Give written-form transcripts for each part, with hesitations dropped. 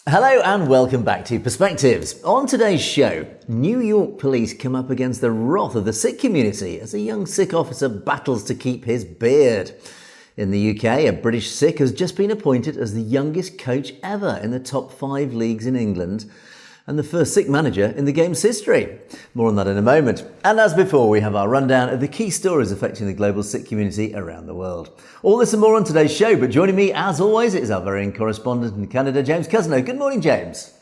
Hello and welcome back to Perspectives. On today's show, New York police come up against the wrath of the Sikh community as a young Sikh officer battles to keep his beard. In the UK, a British Sikh has just been appointed as the youngest coach ever in the top 5 leagues in England and the first Sikh manager in the game's history. More on that in a moment. And as before, we have our rundown of the key stories affecting the global Sikh community around the world. All this and more on today's show, but joining me as always is our very own correspondent in Canada, James Cousineau. Good morning, James.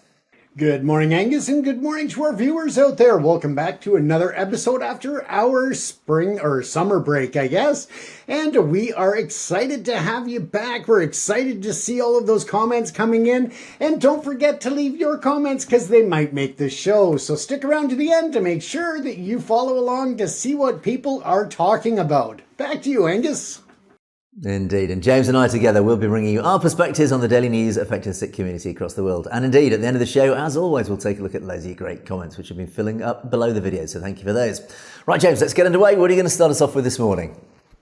Good morning, Angus, and good morning to our viewers out there. Welcome back to another episode after our spring or summer break, I guess. And we are excited to have you back. We're excited to see all of those comments coming in. And don't forget to leave your comments because they might make the show. So stick around to the end to make sure that you follow along to see what people are talking about. Back to you, Angus. Indeed, and James and I together will be bringing you our perspectives on the daily news affecting the Sikh community across the world. And indeed, at the end of the show, as always, we'll take a look at loads of great comments which have been filling up below the video, so thank you for those. Right, James, let's get underway. What are you going to start us off with this morning?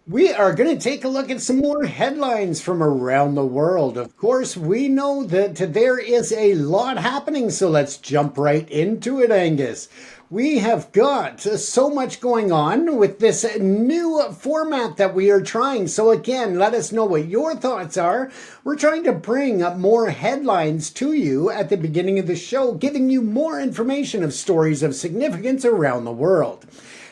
We are going to take a look at some more headlines from around the world. Of course, we know that there is a lot happening, so let's jump right into it, Angus. We have got so much going on with this new format that we are trying. So again, let us know what your thoughts are. We're trying to bring up more headlines to you at the beginning of the show, giving you more information of stories of significance around the world.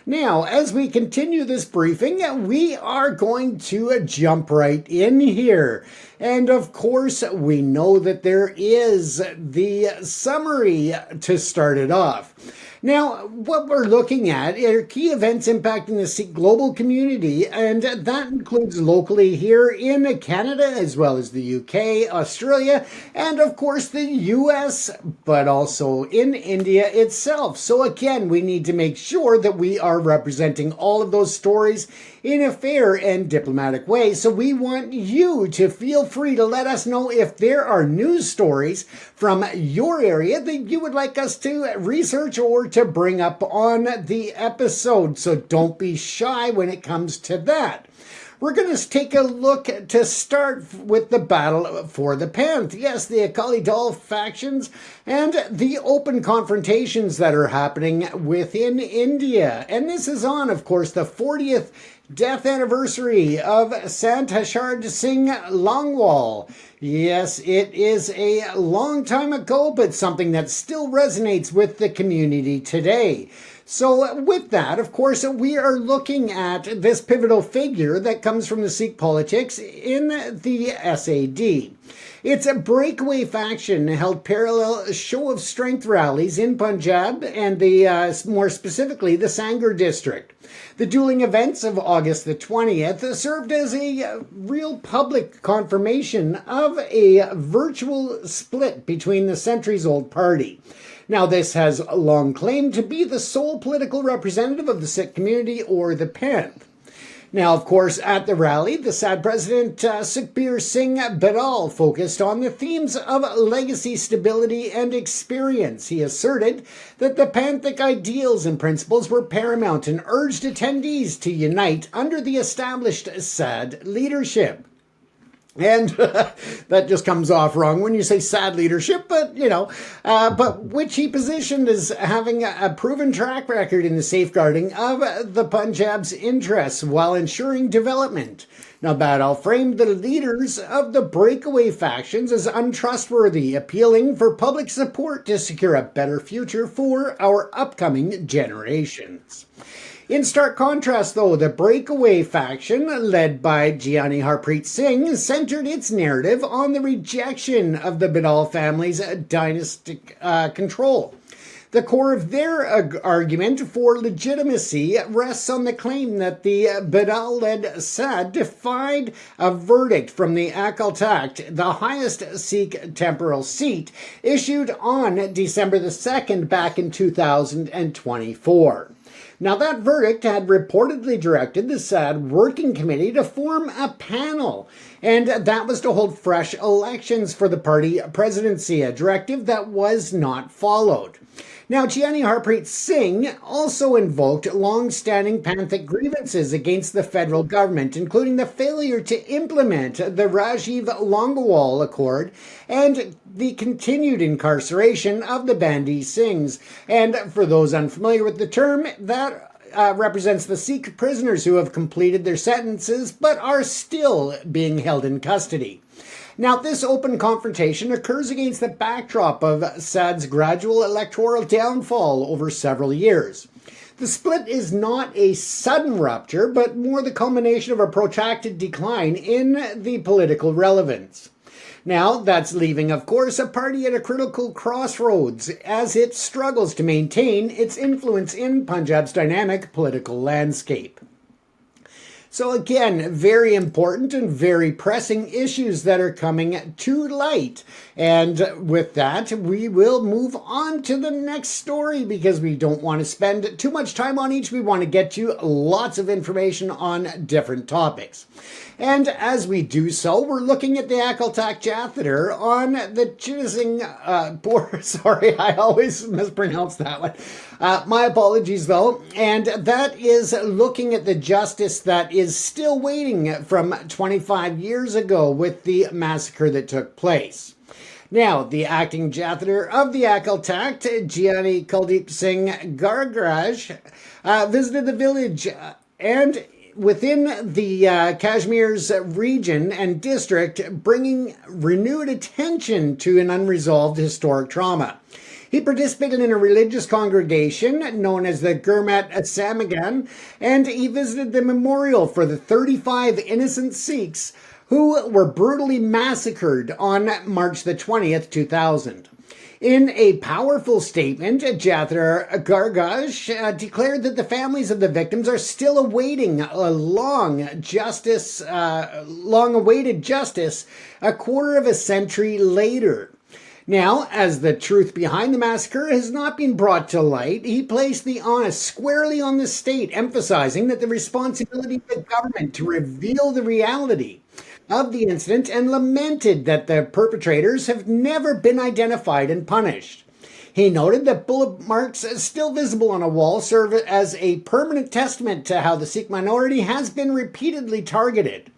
Now, as we continue this briefing, we are going to jump right in here. And of course, we know that there is the summary to start it off. Now, what we're looking at are key events impacting the Sikh global community, and that includes locally here in Canada, as well as the UK, Australia, and of course the US, but also in India itself. So again, we need to make sure that we are representing all of those stories in a fair and diplomatic way. So we want you to feel free to let us know if there are news stories from your area that you would like us to research or to bring up on the episode. So don't be shy when it comes to that. We're going to take a look to start with the battle for the Panth. Yes, the Akali Dal factions and the open confrontations that are happening within India. And this is on, of course, the 40th death anniversary of Sant Hashard Singh Longwal. Yes, it is a long time ago, but something that still resonates with the community today. So with that, of course, we are looking at this pivotal figure that comes from the Sikh politics in the SAD. It's a breakaway faction held parallel show of strength rallies in Punjab and more specifically the Sangar district. The dueling events of August the 20th served as a real public confirmation of a virtual split between the centuries-old party. Now, this has long claimed to be the sole political representative of the Sikh community or the Panth. Now, of course, at the rally, the SAD president, Sukhbir Singh Badal, focused on the themes of legacy, stability, and experience. He asserted that the Panthic ideals and principles were paramount and urged attendees to unite under the established SAD leadership. And that just comes off wrong when you say sad leadership, but, but which he positioned as having a proven track record in the safeguarding of the Punjab's interests while ensuring development. Now, Badal framed the leaders of the breakaway factions as untrustworthy, appealing for public support to secure a better future for our upcoming generations. In stark contrast, though, the breakaway faction, led by Gianni Harpreet Singh, centered its narrative on the rejection of the Badal family's dynastic control. The core of their argument for legitimacy rests on the claim that the Badal-led SAD defied a verdict from the Akal Takht, the highest Sikh temporal seat, issued on December the 2nd back in 2024. Now, that verdict had reportedly directed the SAD Working Committee to form a panel And that was to hold fresh elections for the party presidency, a directive that was not followed. Now, Gianni Harpreet Singh also invoked long-standing Panthic grievances against the federal government, including the failure to implement the Rajiv Longowal Accord and the continued incarceration of the Bandi Singhs. And for those unfamiliar with the term, that represents the Sikh prisoners who have completed their sentences but are still being held in custody. Now, this open confrontation occurs against the backdrop of SAD's gradual electoral downfall over several years. The split is not a sudden rupture, but more the culmination of a protracted decline in the political relevance. Now, that's leaving, of course, a party at a critical crossroads as it struggles to maintain its influence in Punjab's dynamic political landscape. So again, very important and very pressing issues that are coming to light. And with that, we will move on to the next story because we don't want to spend too much time on each. We want to get you lots of information on different topics. And as we do so, we're looking at the Akaltak Catheter on the Chising, sorry, I always mispronounce that one. My apologies though. And that is looking at the justice that is still waiting from 25 years ago with the massacre that took place. Now, the acting Jathader of the Akaltak, Gianni Kuldeep Singh Gargraj, visited the village and within the Kashmir's region and district, bringing renewed attention to an unresolved historic trauma. He participated in a religious congregation known as the Gurmat Samagan, and he visited the memorial for the 35 innocent Sikhs who were brutally massacred on March the 20th, 2000. In a powerful statement, Jathader Gargaj declared that the families of the victims are still awaiting a long-awaited justice a quarter of a century later. Now, as the truth behind the massacre has not been brought to light, he placed the onus squarely on the state, emphasizing that the responsibility of the government to reveal the reality of the incident and lamented that the perpetrators have never been identified and punished. He noted that bullet marks still visible on a wall serve as a permanent testament to how the Sikh minority has been repeatedly targeted.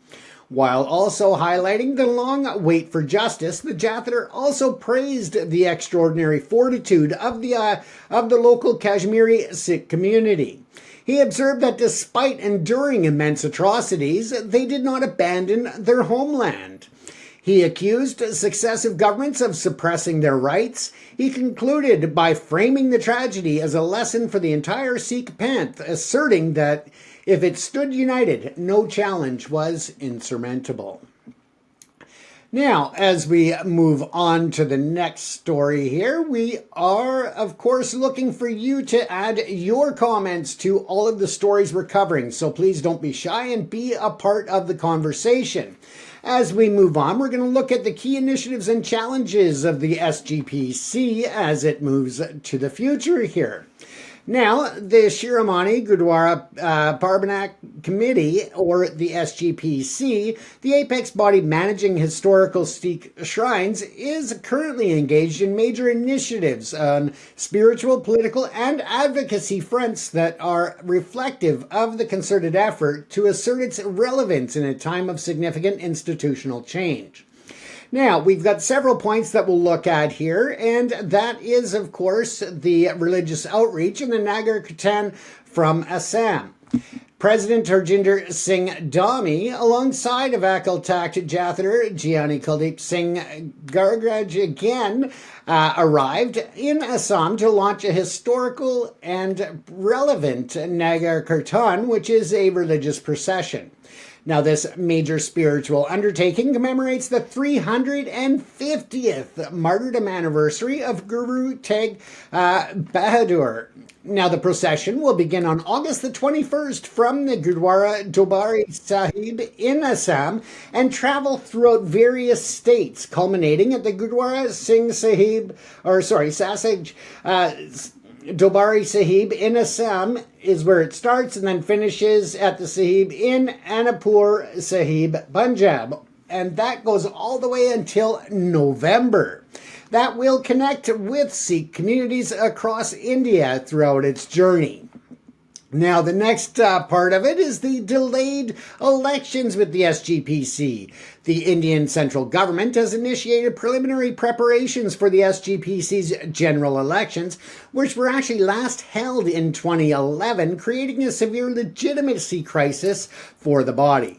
While also highlighting the long wait for justice, the Jathader also praised the extraordinary fortitude of the local Kashmiri Sikh community. He observed that despite enduring immense atrocities, they did not abandon their homeland. He accused successive governments of suppressing their rights. He concluded by framing the tragedy as a lesson for the entire Sikh panth, asserting that if it stood united, no challenge was insurmountable. Now, as we move on to the next story here, we are, of course, looking for you to add your comments to all of the stories we're covering. So please don't be shy and be a part of the conversation. As we move on, we're going to look at the key initiatives and challenges of the SGPC as it moves to the future here. Now, the Shiromani Gurdwara Parbanak Committee, or the SGPC, the apex body managing historical Sikh shrines, is currently engaged in major initiatives on spiritual, political, and advocacy fronts that are reflective of the concerted effort to assert its relevance in a time of significant institutional change. Now, we've got several points that we'll look at here, and that is, of course, the religious outreach in the Nagar Kirtan from Assam. President Harjinder Singh Dhami, alongside of Akaltak Jathader, Gianni Kuldeep Singh Gargraj again, arrived in Assam to launch a historical and relevant Nagar Kirtan, which is a religious procession. Now, this major spiritual undertaking commemorates the 350th martyrdom anniversary of Guru Tegh Bahadur. Now, the procession will begin on August the 21st from the Gurdwara Dobari Sahib in Assam and travel throughout various states, culminating at the Gurdwara Singh Sahib, Sasaj Dobari Sahib in Assam is where it starts and then finishes at the Sahib in Anandpur Sahib, Punjab. and that goes all the way until November. That will connect with Sikh communities across India throughout its journey. Now, the next part of it is the delayed elections with the SGPC. The Indian central government has initiated preliminary preparations for the SGPC's general elections, which were actually last held in 2011, creating a severe legitimacy crisis for the body.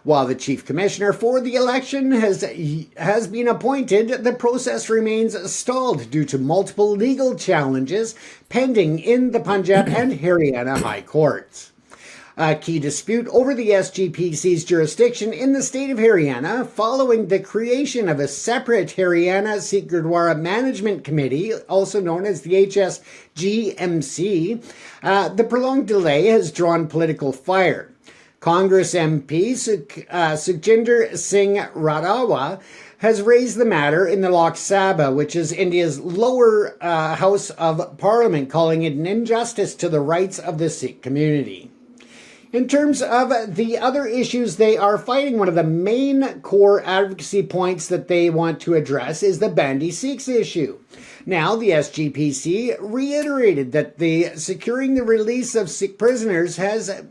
While the chief commissioner for the election has been appointed, the process remains stalled due to multiple legal challenges pending in the Punjab and Haryana high courts. A key dispute over the SGPC's jurisdiction in the state of Haryana, following the creation of a separate Haryana Sikh Gurdwara Management Committee, also known as the HSGMC, the prolonged delay has drawn political fire. Congress MP Sukhjinder Singh Randhawa has raised the matter in the Lok Sabha, which is India's lower house of parliament, calling it an injustice to the rights of the Sikh community. In terms of the other issues they are fighting, one of the main core advocacy points that they want to address is the Bandi Sikhs issue. Now, the SGPC reiterated that securing the release of Sikh prisoners has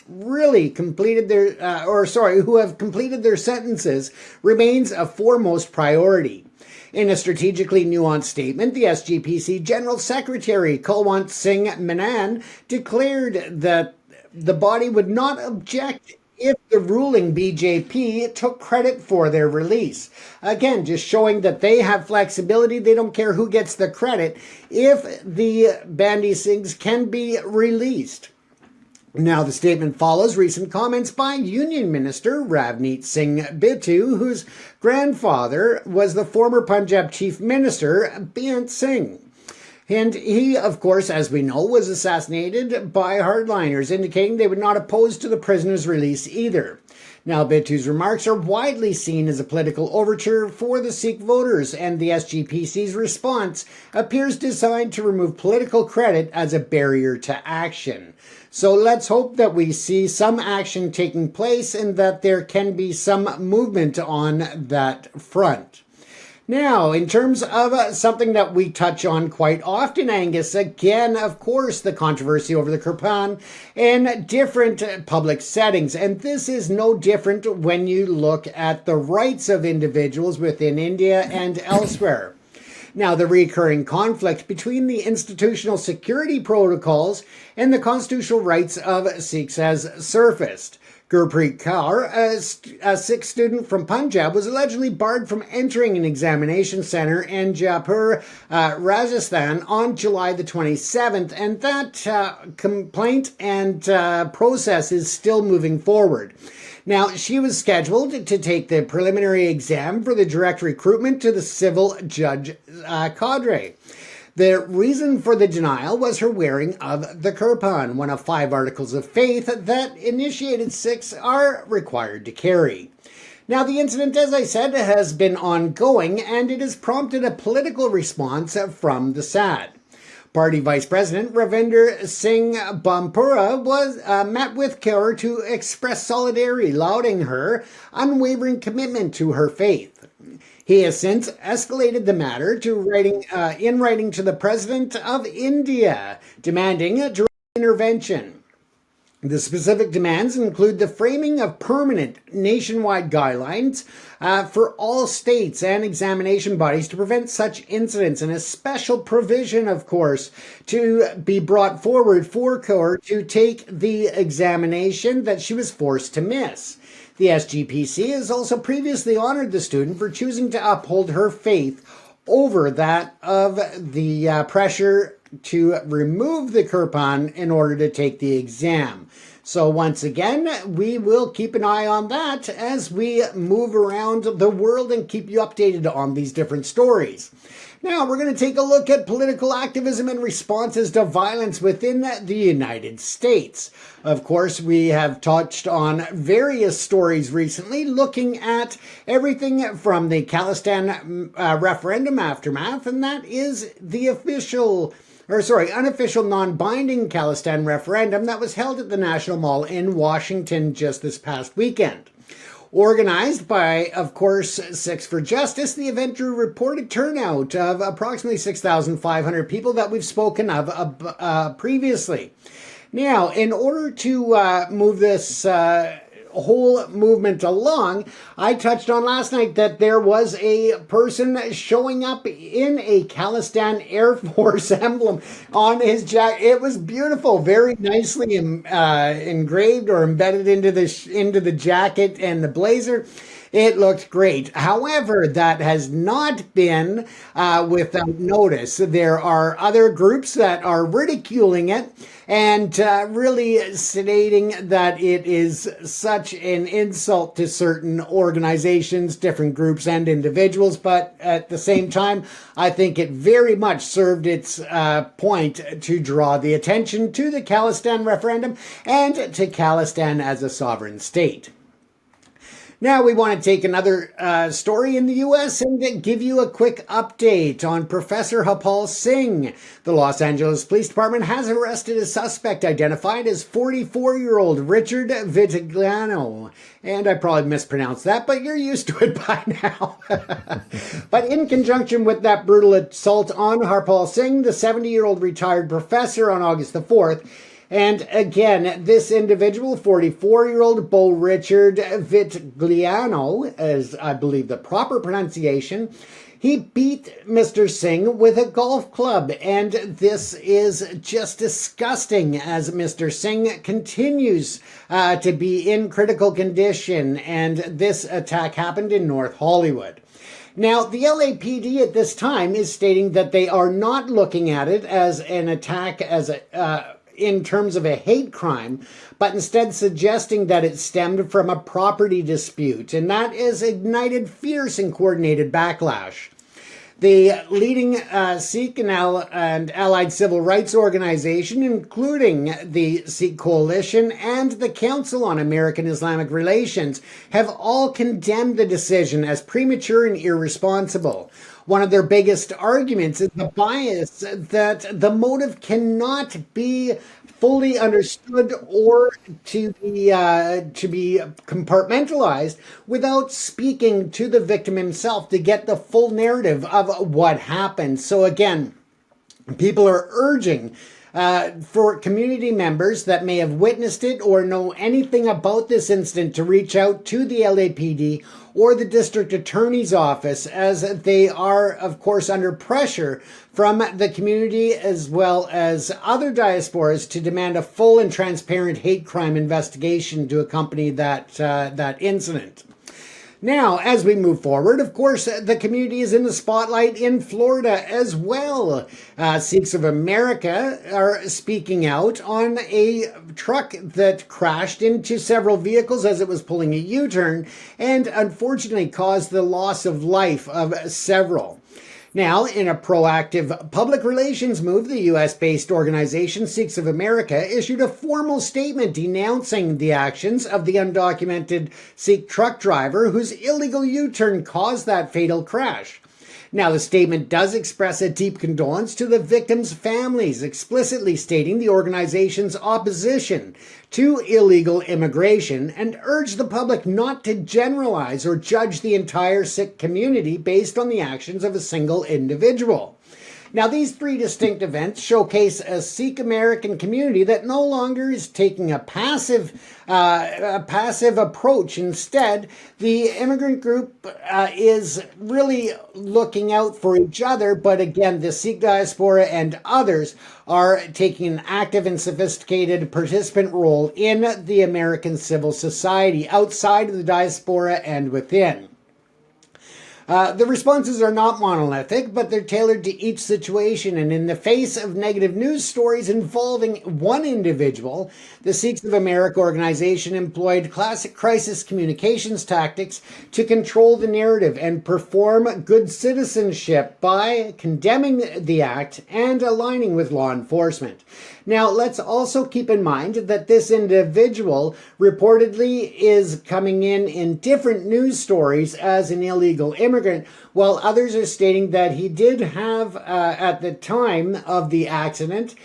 really completed who have completed their sentences remains a foremost priority. In a strategically nuanced statement, the SGPC General Secretary Kulwant Singh Menon declared that the body would not object if the ruling BJP took credit for their release. Again, just showing that they have flexibility. They don't care who gets the credit if the Bandi Sikhs can be released. Now, the statement follows recent comments by Union Minister Ravneet Singh Bittu, whose grandfather was the former Punjab Chief Minister Beant Singh. And he, of course, as we know, was assassinated by hardliners, indicating they would not oppose to the prisoner's release either. Now, Bittu's remarks are widely seen as a political overture for the Sikh voters, and the SGPC's response appears designed to remove political credit as a barrier to action. So let's hope that we see some action taking place and that there can be some movement on that front. Now, in terms of something that we touch on quite often, Angus, again, of course, the controversy over the Kirpan in different public settings. And this is no different when you look at the rights of individuals within India and elsewhere. Now, the recurring conflict between the institutional security protocols and the constitutional rights of Sikhs has surfaced. Gurpreet Kaur, a Sikh student from Punjab, was allegedly barred from entering an examination center in Jaipur, Rajasthan on July the 27th, and that complaint and process is still moving forward. Now, she was scheduled to take the preliminary exam for the direct recruitment to the civil judge cadre. The reason for the denial was her wearing of the Kirpan, one of 5 articles of faith that initiated Sikhs are required to carry. Now, the incident, as I said, has been ongoing, and it has prompted a political response from the SAD. Party Vice President Ravinder Singh Bampura met with Kaur to express solidarity, lauding her unwavering commitment to her faith. He has since escalated the matter to in writing to the President of India, demanding a direct intervention. The specific demands include the framing of permanent nationwide guidelines for all states and examination bodies to prevent such incidents, and a special provision, of course, to be brought forward for Kaur to take the examination that she was forced to miss. The SGPC has also previously honored the student for choosing to uphold her faith over that of the pressure to remove the Kirpan in order to take the exam. So once again, we will keep an eye on that as we move around the world and keep you updated on these different stories. Now, we're going to take a look at political activism and responses to violence within the United States. Of course, we have touched on various stories recently, looking at everything from the Khalistan referendum aftermath, and that is the unofficial non-binding Khalistan referendum that was held at the National Mall in Washington just this past weekend. Organized by, of course, Sikhs for Justice, the event drew reported turnout of approximately 6,500 people that we've spoken of previously. Now, in order to move this whole movement along, I touched on last night that there was a person showing up in a Khalistan Air Force emblem on his jacket. It was beautiful, very nicely engraved or embedded into the jacket and the blazer. It looked great. However, that has not been without notice. There are other groups that are ridiculing it and really stating that it is such an insult to certain organizations, different groups, and individuals. But at the same time, I think it very much served its point to draw the attention to the Khalistan referendum and to Khalistan as a sovereign state. Now we want to take another story in the U.S. and give you a quick update on Professor Harpal Singh. The Los Angeles Police Department has arrested a suspect identified as 44-year-old Richard Vitigliano. And I probably mispronounced that, but you're used to it by now. But in conjunction with that brutal assault on Harpal Singh, the 70-year-old retired professor on August the 4th, and again, this individual, 44-year-old Bo Richard Vitigliano, as I believe the proper pronunciation, he beat Mr. Singh with a golf club. And this is just disgusting as Mr. Singh continues to be in critical condition. And this attack happened in North Hollywood. Now, the LAPD at this time is stating that they are not looking at it as an attack in terms of a hate crime, but instead suggesting that it stemmed from a property dispute, and that has ignited fierce and coordinated backlash. The leading Sikh and allied civil rights organization, including the Sikh Coalition and the Council on American Islamic Relations, have all condemned the decision as premature and irresponsible. One of their biggest arguments is the bias that the motive cannot be fully understood or to be compartmentalized without speaking to the victim himself to get the full narrative of what happened. So again, people are urging for community members that may have witnessed it or know anything about this incident to reach out to the LAPD or the district attorney's office, as they are, of course, under pressure from the community as well as other diasporas to demand a full and transparent hate crime investigation to accompany that incident. Now, as we move forward, of course, the community is in the spotlight in Florida as well. Sikhs of America are speaking out on a truck that crashed into several vehicles as it was pulling a U-turn and unfortunately caused the loss of life of several. Now, in a proactive public relations move, the U.S.-based organization Sikhs of America issued a formal statement denouncing the actions of the undocumented Sikh truck driver whose illegal U-turn caused that fatal crash. Now, the statement does express a deep condolence to the victims' families, explicitly stating the organization's opposition to illegal immigration and urge the public not to generalize or judge the entire Sikh community based on the actions of a single individual. Now, these three distinct events showcase a Sikh American community that no longer is taking a passive approach. Instead, the immigrant group is really looking out for each other. But again, the Sikh diaspora and others are taking an active and sophisticated participant role in the American civil society, outside of the diaspora and within. The responses are not monolithic, but they're tailored to each situation. And in the face of negative news stories involving one individual, the Sikhs of America organization employed classic crisis communications tactics to control the narrative and perform good citizenship by condemning the act and aligning with law enforcement. Now, let's also keep in mind that this individual reportedly is coming in different news stories as an illegal immigrant, while others are stating that he did have, at the time of the accident,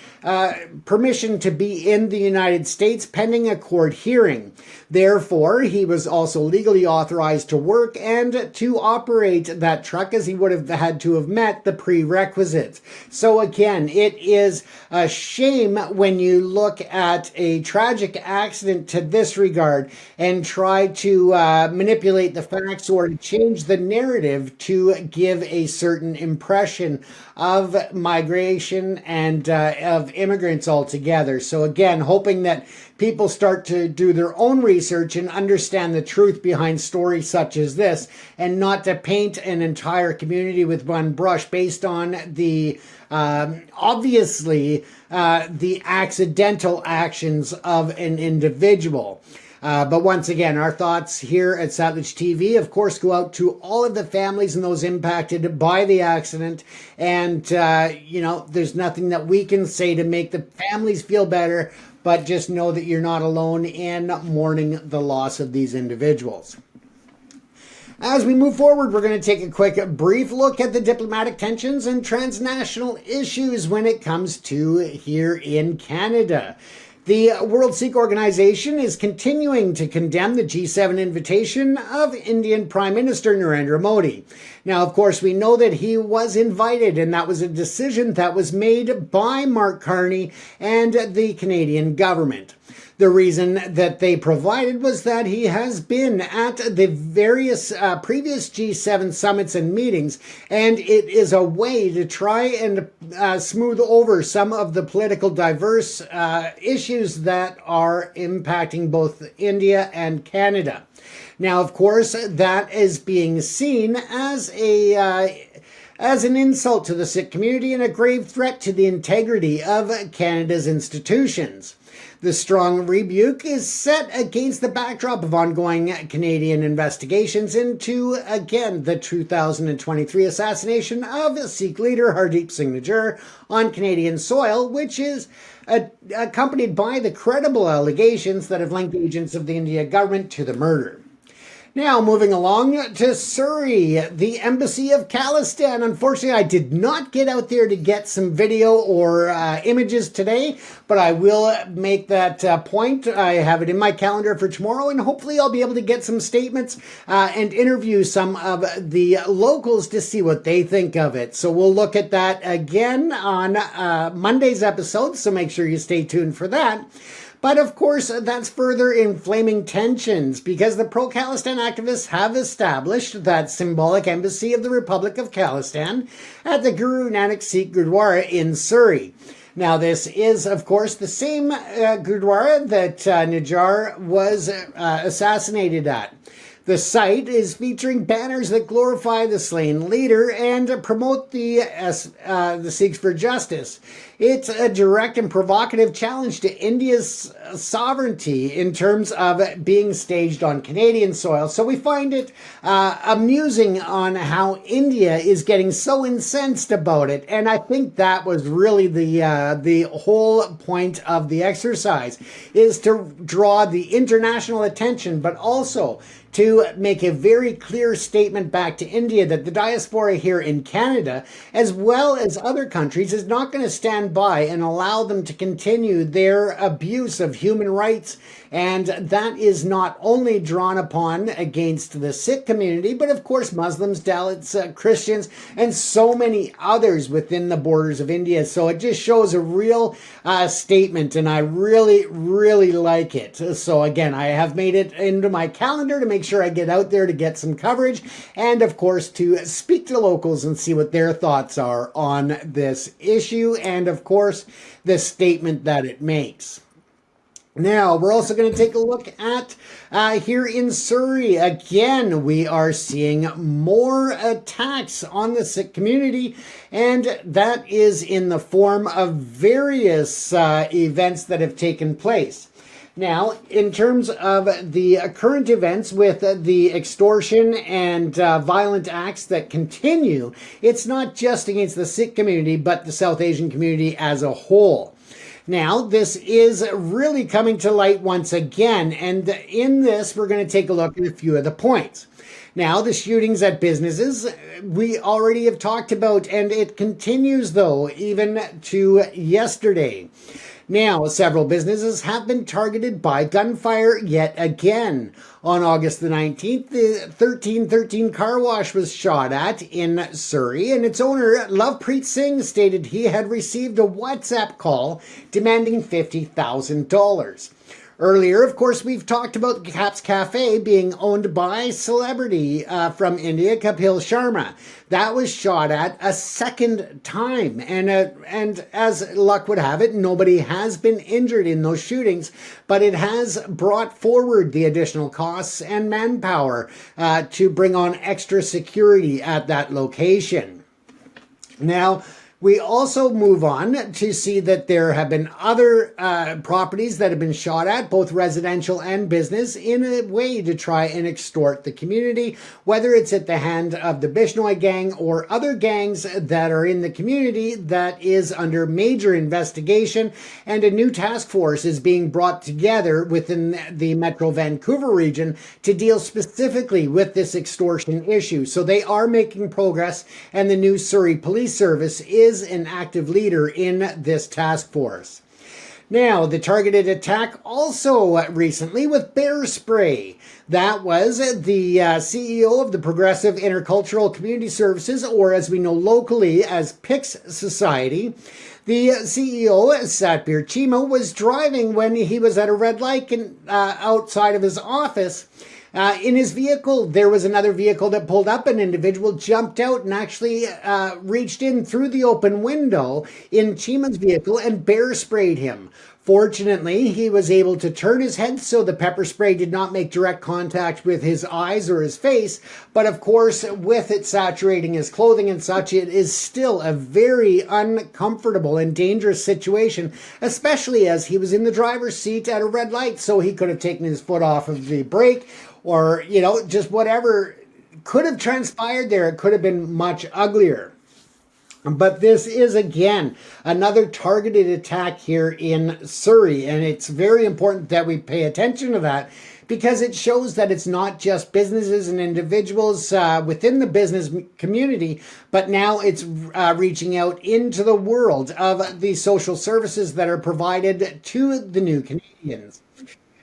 permission to be in the United States pending a court hearing. Therefore, he was also legally authorized to work and to operate that truck, as he would have had to have met the prerequisites. So again, it is a shame when you look at a tragic accident to this regard and try to manipulate the facts or change the narrative to give a certain impression of migration and of immigrants altogether. So again, hoping that people start to do their own research and understand the truth behind stories such as this, and not to paint an entire community with one brush based on the obviously the accidental actions of an individual. But once again, our thoughts here at Satledge TV, of course, go out to all of the families and those impacted by the accident. And, there's nothing that we can say to make the families feel better, but just know that you're not alone in mourning the loss of these individuals. As we move forward, we're going to take a quick, brief look at the diplomatic tensions and transnational issues when it comes to here in Canada. The World Sikh Organization is continuing to condemn the G7 invitation of Indian Prime Minister Narendra Modi. Now, of course, we know that he was invited, and that was a decision that was made by Mark Carney and the Canadian government. The reason that they provided was that he has been at the various previous G7 summits and meetings, and it is a way to try and smooth over some of the political diverse issues that are impacting both India and Canada. Now, of course, that is being seen as an insult to the Sikh community and a grave threat to the integrity of Canada's institutions. The strong rebuke is set against the backdrop of ongoing Canadian investigations into, again, the 2023 assassination of Sikh leader Hardeep Singh Nijjar on Canadian soil, which is accompanied by the credible allegations that have linked agents of the Indian government to the murder. Now, moving along to Surrey, the Embassy of Khalistan. Unfortunately, I did not get out there to get some video or images today, but I will make that point. I have it in my calendar for tomorrow, and hopefully I'll be able to get some statements and interview some of the locals to see what they think of it. So we'll look at that again on Monday's episode, so make sure you stay tuned for that. But of course, that's further inflaming tensions because the pro-Khalistan activists have established that symbolic embassy of the Republic of Khalistan at the Guru Nanak Sikh Gurdwara in Surrey. Now, this is, of course, the same Gurdwara that Nijjar was assassinated at. The site is featuring banners that glorify the slain leader and promote the Sikhs for justice. It's a direct and provocative challenge to India's sovereignty in terms of being staged on Canadian soil. So we find it amusing on how India is getting so incensed about it. And I think that was really the whole point of the exercise, is to draw the international attention, but also to make a very clear statement back to India that the diaspora here in Canada, as well as other countries, is not going to stand by and allow them to continue their abuse of human rights. And that is not only drawn upon against the Sikh community, but of course Muslims, Dalits, Christians, and so many others within the borders of India. So it just shows a real statement, and I really, really like it. So again, I have made it into my calendar to make sure I get out there to get some coverage, and of course to speak to locals and see what their thoughts are on this issue, and of course the statement that it makes. Now, we're also going to take a look at here in Surrey. Again, we are seeing more attacks on the Sikh community, and that is in the form of various events that have taken place. Now, in terms of the current events with the extortion and violent acts that continue, it's not just against the Sikh community, but the South Asian community as a whole. Now, this is really coming to light once again, and in this, we're going to take a look at a few of the points. Now, the shootings at businesses, we already have talked about, and it continues, though, even to yesterday. Now, several businesses have been targeted by gunfire yet again. On August the 19th, the 1313 car wash was shot at in Surrey, and its owner, Lovepreet Singh, stated he had received a WhatsApp call demanding $50,000. Earlier, of course, we've talked about Cap's Cafe being owned by celebrity from India, Kapil Sharma. That was shot at a second time. And as luck would have it, nobody has been injured in those shootings, but it has brought forward the additional costs and manpower to bring on extra security at that location. Now, we also move on to see that there have been other properties that have been shot at, both residential and business, in a way to try and extort the community, whether it's at the hand of the Bishnoi gang or other gangs that are in the community that is under major investigation. And a new task force is being brought together within the Metro Vancouver region to deal specifically with this extortion issue. So they are making progress, and the new Surrey Police Service is an active leader in this task force. Now, the targeted attack also recently with bear spray. That was the CEO of the Progressive Intercultural Community Services, or as we know locally as PICS Society. The CEO, Satbir Chima, was driving when he was at a red light outside of his office. In his vehicle, there was another vehicle that pulled up. An individual jumped out and actually reached in through the open window in Chima's vehicle and bear sprayed him. Fortunately, he was able to turn his head so the pepper spray did not make direct contact with his eyes or his face. But of course, with it saturating his clothing and such, it is still a very uncomfortable and dangerous situation, especially as he was in the driver's seat at a red light, so he could have taken his foot off of the brake or, just whatever could have transpired there. It could have been much uglier. But this is, again, another targeted attack here in Surrey, and it's very important that we pay attention to that because it shows that it's not just businesses and individuals within the business community, but now it's reaching out into the world of the social services that are provided to the new Canadians.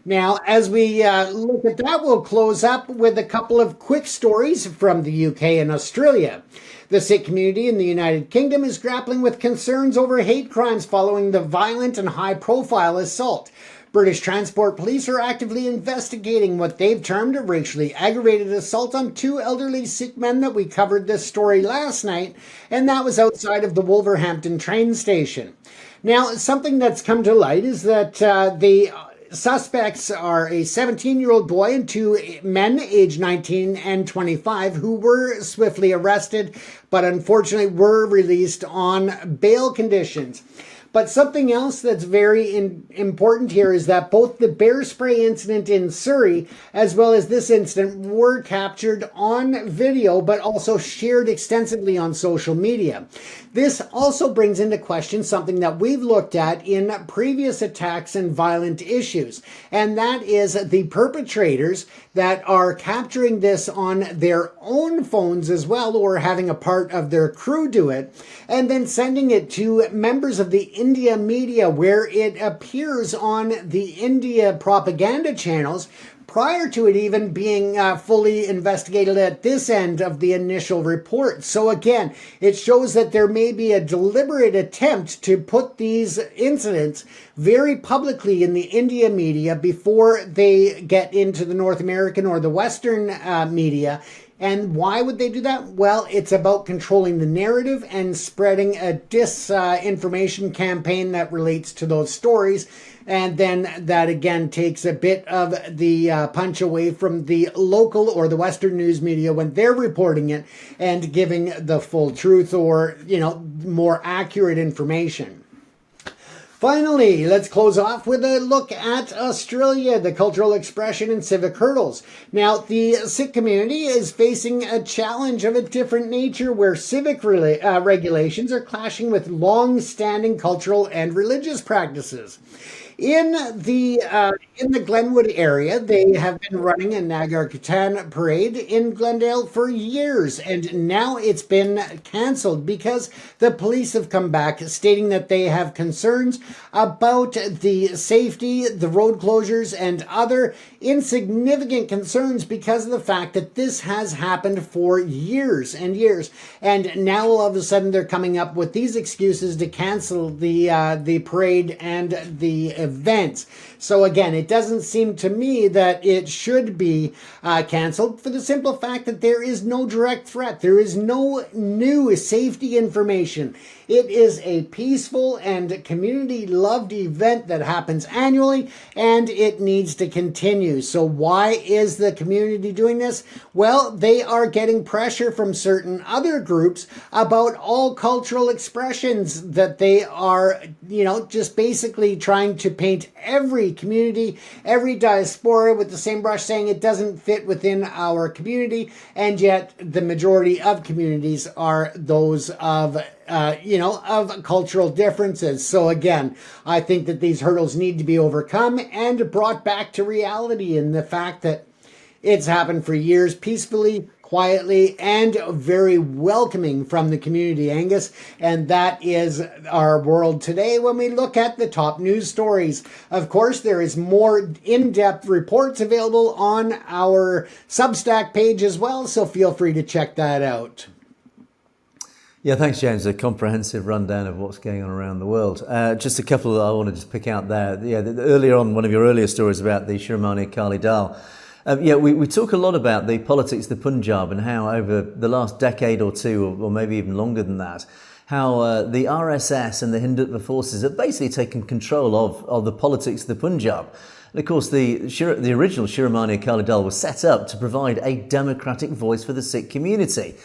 Now, as we look at that, we'll close up with a couple of quick stories from the UK and Australia. The Sikh community in the United Kingdom is grappling with concerns over hate crimes following the violent and high-profile assault. British Transport Police are actively investigating what they've termed a racially aggravated assault on two elderly Sikh men that we covered this story last night, and that was outside of the Wolverhampton train station. Now, something that's come to light is that the suspects are a 17-year-old boy and two men aged 19 and 25 who were swiftly arrested, but unfortunately were released on bail conditions. But something else that's very important here is that both the bear spray incident in Surrey as well as this incident were captured on video, but also shared extensively on social media. This also brings into question something that we've looked at in previous attacks and violent issues, and that is the perpetrators that are capturing this on their own phones as well, or having a part of their crew do it, and then sending it to members of the India media where it appears on the India propaganda channels prior to it even being fully investigated at this end of the initial report. So again, it shows that there may be a deliberate attempt to put these incidents very publicly in the India media before they get into the North American or the Western media. And why would they do that? Well, it's about controlling the narrative and spreading a disinformation campaign that relates to those stories. And then that again takes a bit of the punch away from the local or the Western news media when they're reporting it and giving the full truth or, more accurate information. Finally, let's close off with a look at Australia, the cultural expression and civic hurdles. Now, the Sikh community is facing a challenge of a different nature where civic regulations are clashing with long-standing cultural and religious practices. In the Glenwood area, they have been running a Nagar Katan parade in Glendale for years, and now it's been canceled because the police have come back stating that they have concerns about the safety, the road closures, and other insignificant concerns because of the fact that this has happened for years and years, and now all of a sudden they're coming up with these excuses to cancel the parade and the events. So again, it doesn't seem to me that it should be canceled for the simple fact that there is no direct threat. There is no new safety information. It is a peaceful and community-loved event that happens annually, and it needs to continue. So why is the community doing this? Well, they are getting pressure from certain other groups about all cultural expressions that they are, just basically trying to paint every community, every diaspora with the same brush, saying it doesn't fit within our community, and yet the majority of communities are those of cultural differences. So again, I think that these hurdles need to be overcome and brought back to reality in the fact that it's happened for years peacefully, quietly, and very welcoming from the community, Angus. And that is our world today when we look at the top news stories. Of course, there is more in-depth reports available on our Substack page as well, so feel free to check that out. Yeah, thanks, James. A comprehensive rundown of what's going on around the world. Just a couple that I want to just pick out there. Yeah, earlier on, one of your earlier stories about the Shiromani Akali Dal. We talk a lot about the politics of the Punjab and how over the last decade or two, or maybe even longer than that, how the RSS and the Hindutva forces have basically taken control of the politics of the Punjab. And of course, the original Shiromani Akali Dal was set up to provide a democratic voice for the Sikh community.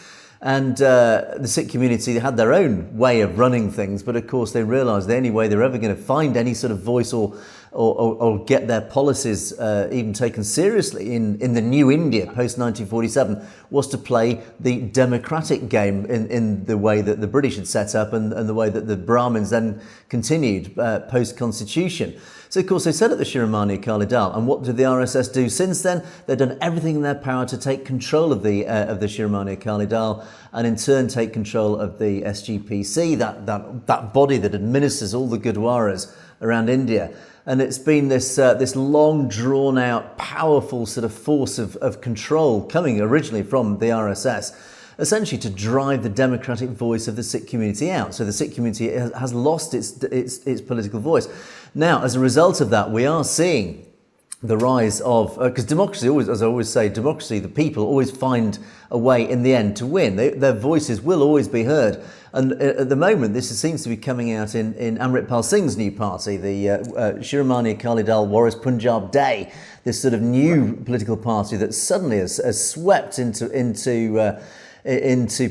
And the Sikh community had their own way of running things, but of course they realised the only way they're ever going to find any sort of voice or get their policies even taken seriously in the new India post-1947 was to play the democratic game in the way that the British had set up and the way that the Brahmins then continued post-constitution. So, of course, they set up the Shiromani Akali Dal, and what did the RSS do since then? They've done everything in their power to take control of the Shiromani Akali Dal, and in turn take control of the SGPC, that body that administers all the Gurdwaras around India. And it's been this long, drawn-out, powerful sort of force of control coming originally from the RSS, essentially to drive the democratic voice of the Sikh community out. So the Sikh community has lost its political voice. Now, as a result of that, we are seeing the rise of, because democracy always, as I always say, democracy, the people always find a way in the end to win. Their voices will always be heard. And at the moment, this seems to be coming out in Amritpal Singh's new party, the Shiromani Akali Dal Waris Punjab Day, this sort of new political party that suddenly has swept into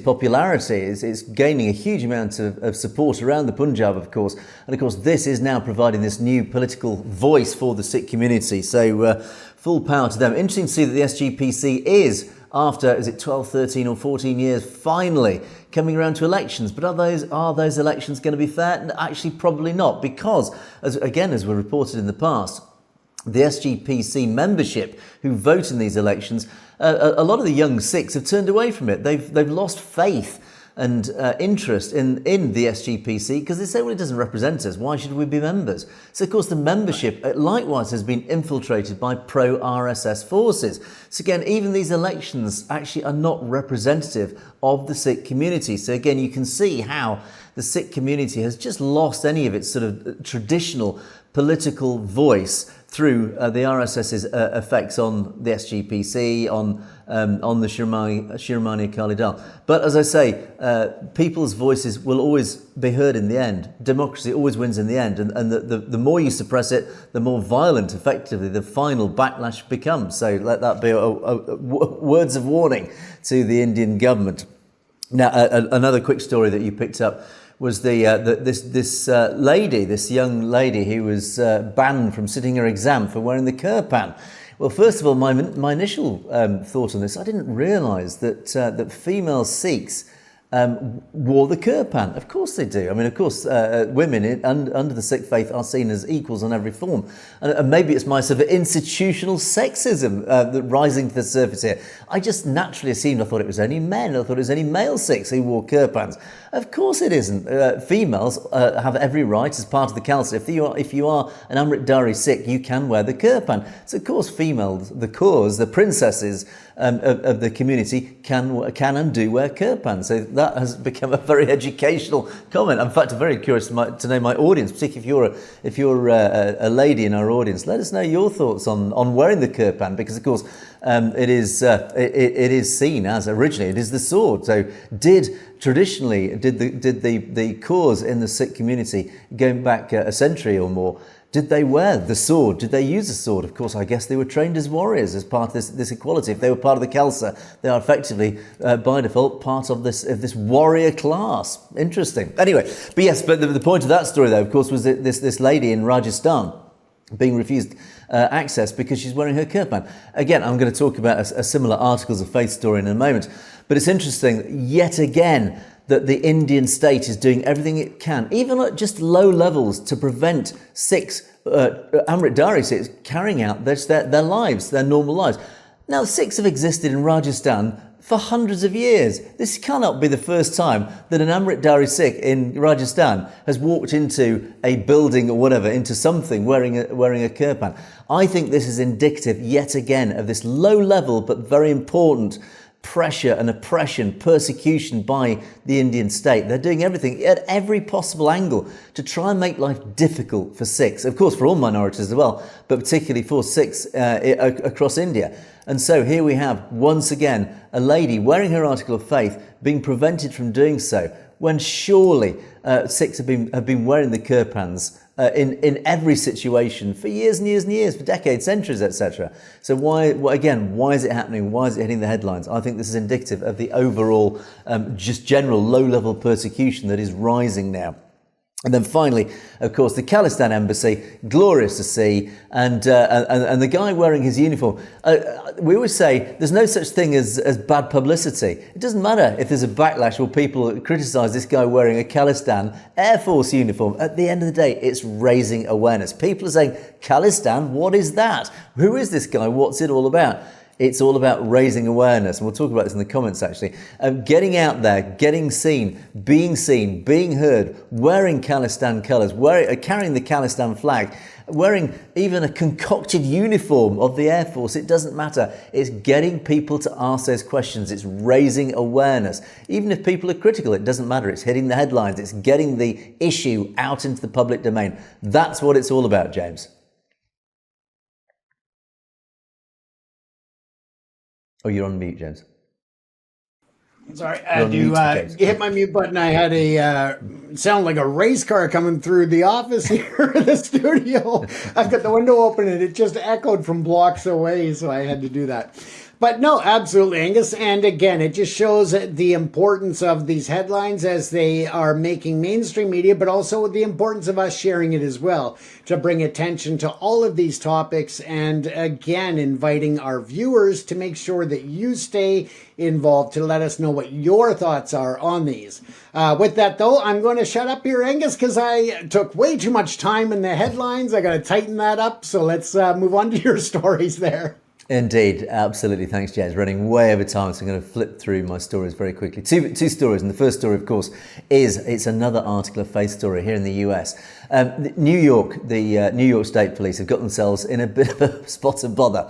popularity. It's gaining a huge amount of support around the Punjab, of course. And of course, this is now providing this new political voice for the Sikh community. So full power to them. Interesting to see that the SGPC is, after, 12, 13 or 14 years, finally coming around to elections. But are those elections going to be fair? Actually, probably not, because, as we reported in the past, the SGPC membership who vote in these elections, a lot of the young Sikhs have turned away from it. They've lost faith and interest in the SGPC because they say, well, it doesn't represent us. Why should we be members? So, of course, the membership likewise has been infiltrated by pro-RSS forces. So, again, even these elections actually are not representative of the Sikh community. So, again, you can see how the Sikh community has just lost any of its sort of traditional political voice through the RSS's effects on the SGPC, on the Shiromani Akali Dal. But as I say, people's voices will always be heard in the end. Democracy always wins in the end. And the more you suppress it, the more violent, effectively, the final backlash becomes. So let that be words of warning to the Indian government. Now, another quick story that you picked up was this young lady who was banned from sitting her exam for wearing the kirpan. Well, first of all, my initial thought on this, I didn't realise that female Sikhs wore the kirpan. Of course they do. I mean, of course, women under the Sikh faith are seen as equals on every form. And maybe it's my sort of institutional sexism that rising to the surface here. I just naturally assumed, I thought it was only men. I thought it was only male Sikhs who wore kirpans. Of course it isn't. Females have every right as part of the Khalsa. If you are an Amritdhari Sikh, you can wear the kirpan. So of course females, the princesses of the community can and do wear kirpan. So that has become a very educational comment. In fact, I'm very curious to know my audience, particularly if you're a lady in our audience. Let us know your thoughts on wearing the kirpan, because of course it is seen as originally it is the sword. So did the cause in the Sikh community going back a century or more, did they wear the sword? Did they use a sword? Of course, I guess they were trained as warriors as part of this equality. If they were part of the Khalsa, they are effectively, by default, part of this warrior class. Interesting. Anyway, but the point of that story, though, of course, was that this lady in Rajasthan being refused access because she's wearing her kirpan. Again, I'm going to talk about a similar Articles of Faith story in a moment. But it's interesting, yet again, that the Indian state is doing everything it can, even at just low levels, to prevent Sikhs, Amritdhari Sikhs, carrying out their lives, their normal lives. Now, Sikhs have existed in Rajasthan for hundreds of years. This cannot be the first time that an Amritdhari Sikh in Rajasthan has walked into a building or whatever, into something wearing a kirpan. I think this is indicative, yet again, of this low level but very important pressure and oppression, persecution by the Indian state. They're doing everything at every possible angle to try and make life difficult for Sikhs, of course for all minorities as well, but particularly for Sikhs across India. And so here we have, once again, a lady wearing her article of faith being prevented from doing so, when surely Sikhs have been wearing the kirpans in every situation for years and years and years, for decades, centuries, etc. So why is it happening? Why is it hitting the headlines? I think this is indicative of the overall, just general low-level persecution that is rising now. And then finally, of course, the Khalistan embassy, glorious to see, and the guy wearing his uniform. We always say there's no such thing as bad publicity. It doesn't matter if there's a backlash or people criticise this guy wearing a Khalistan Air Force uniform. At the end of the day, it's raising awareness. People are saying, Khalistan, what is that? Who is this guy? What's it all about? It's all about raising awareness, and we'll talk about this in the comments actually. Getting out there, getting seen, being heard, wearing Khalistan colours, carrying the Khalistan flag, wearing even a concocted uniform of the Air Force. It doesn't matter. It's getting people to ask those questions. It's raising awareness. Even if people are critical, it doesn't matter. It's hitting the headlines. It's getting the issue out into the public domain. That's what it's all about, James. Oh, you're on mute, James. Sorry, you hit my mute button. I had a sound like a race car coming through the office here in the studio. I've got the window open and it just echoed from blocks away, so I had to do that. But no, absolutely, Angus. And again, it just shows the importance of these headlines as they are making mainstream media, but also the importance of us sharing it as well to bring attention to all of these topics. And again, inviting our viewers to make sure that you stay involved to let us know what your thoughts are on these. With that, though, I'm going to shut up here, Angus, because I took way too much time in the headlines. I got to tighten that up. So let's move on to your stories there. Indeed, absolutely. Thanks, James. Running way over time, so I'm going to flip through my stories very quickly. Two stories, and the first story, of course, it's another article of faith story here in the US. New York, the New York State Police have got themselves in a bit of a spot of bother,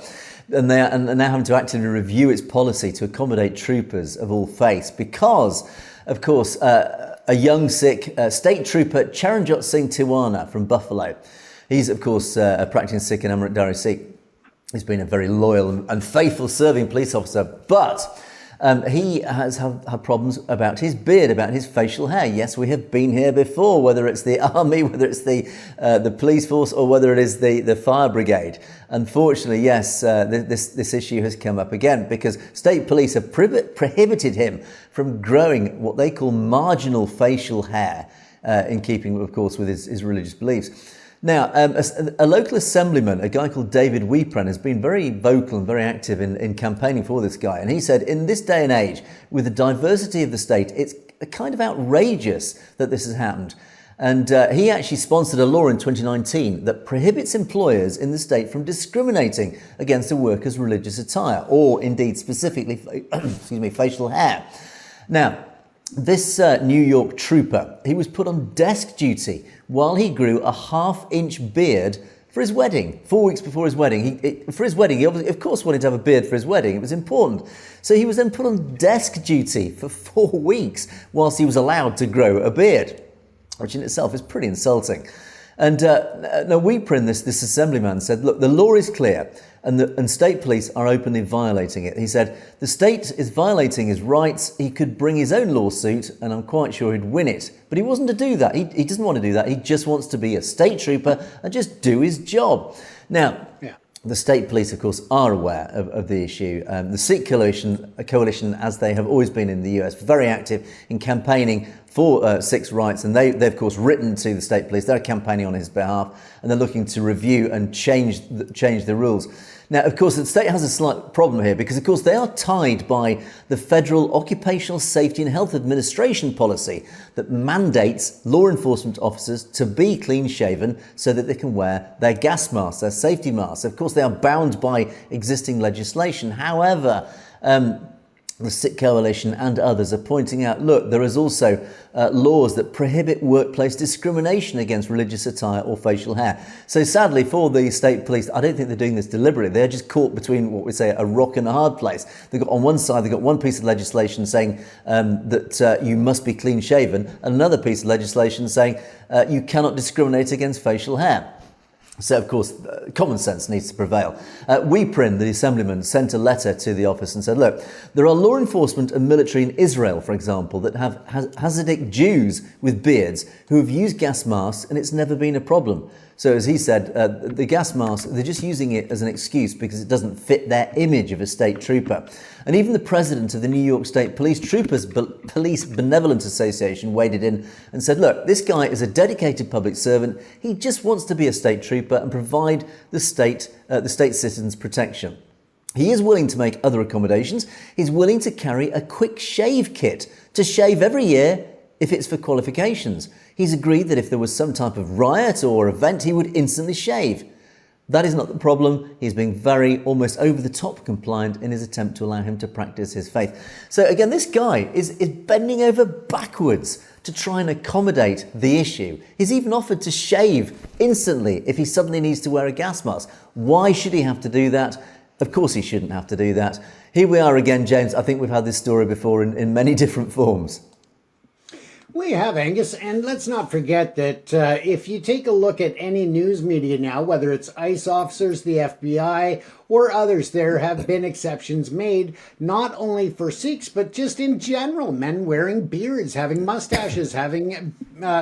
and they're now having to actively review its policy to accommodate troopers of all faiths because, of course, a young Sikh state trooper, Charanjot Singh Tiwana from Buffalo, he's, of course, a practicing Sikh and Amritdhari Sikh. He's been a very loyal and faithful serving police officer, but he has had problems about his beard, about his facial hair. Yes, we have been here before, whether it's the army, whether it's the police force, or whether it is the fire brigade. Unfortunately, yes, this issue has come up again because state police have prohibited him from growing what they call marginal facial hair, in keeping, of course, with his religious beliefs. Now, a local assemblyman, a guy called David Wiepren, has been very vocal and very active in campaigning for this guy. And he said, in this day and age, with the diversity of the state, it's kind of outrageous that this has happened. And he actually sponsored a law in 2019 that prohibits employers in the state from discriminating against a worker's religious attire, or indeed specifically, facial hair. Now, this New York trooper, he was put on desk duty while he grew a half-inch beard for his wedding, 4 weeks before his wedding. He obviously, of course, wanted to have a beard for his wedding. It was important. So he was then put on desk duty for 4 weeks whilst he was allowed to grow a beard, which in itself is pretty insulting. And now Weeprin, this assemblyman, said, look, the law is clear and state police are openly violating it. He said, the state is violating his rights. He could bring his own lawsuit and I'm quite sure he'd win it. But he wasn't to do that. He doesn't want to do that. He just wants to be a state trooper and just do his job. Now, the state police, of course, are aware of the issue. The Sikh coalition, as they have always been in the US, very active in campaigning for Sikhs' rights. And they've, of course, written to the state police. They're campaigning on his behalf and they're looking to review and change the rules. Now, of course, the state has a slight problem here because, of course, they are tied by the Federal Occupational Safety and Health Administration policy that mandates law enforcement officers to be clean-shaven so that they can wear their gas masks, their safety masks. Of course, they are bound by existing legislation. However, the Sikh coalition and others are pointing out, look, there is also laws that prohibit workplace discrimination against religious attire or facial hair. So sadly for the state police, I don't think they're doing this deliberately. They're just caught between what we say a rock and a hard place. They've got on one side, they've got one piece of legislation saying that you must be clean shaven, and another piece of legislation saying you cannot discriminate against facial hair. So, of course, common sense needs to prevail. Weeprin, the assemblyman, sent a letter to the office and said, look, there are law enforcement and military in Israel, for example, that have Hasidic Jews with beards who have used gas masks and it's never been a problem. So, as he said, the gas mask, they're just using it as an excuse because it doesn't fit their image of a state trooper. And even the president of the New York State Police Police Benevolent Association waded in and said, look, this guy is a dedicated public servant. He just wants to be a state trooper and provide the state citizens protection. He is willing to make other accommodations. He's willing to carry a quick shave kit to shave every year if it's for qualifications. He's agreed that if there was some type of riot or event, he would instantly shave. That is not the problem. He's being very almost over-the-top compliant in his attempt to allow him to practice his faith. So again, this guy is bending over backwards to try and accommodate the issue. He's even offered to shave instantly if he suddenly needs to wear a gas mask. Why should he have to do that? Of course he shouldn't have to do that. Here we are again, James. I think we've had this story before in many different forms. We have, Angus, and let's not forget that if you take a look at any news media now, whether it's ICE officers, the FBI, or others, there have been exceptions made, not only for Sikhs, but just in general, men wearing beards, having mustaches, having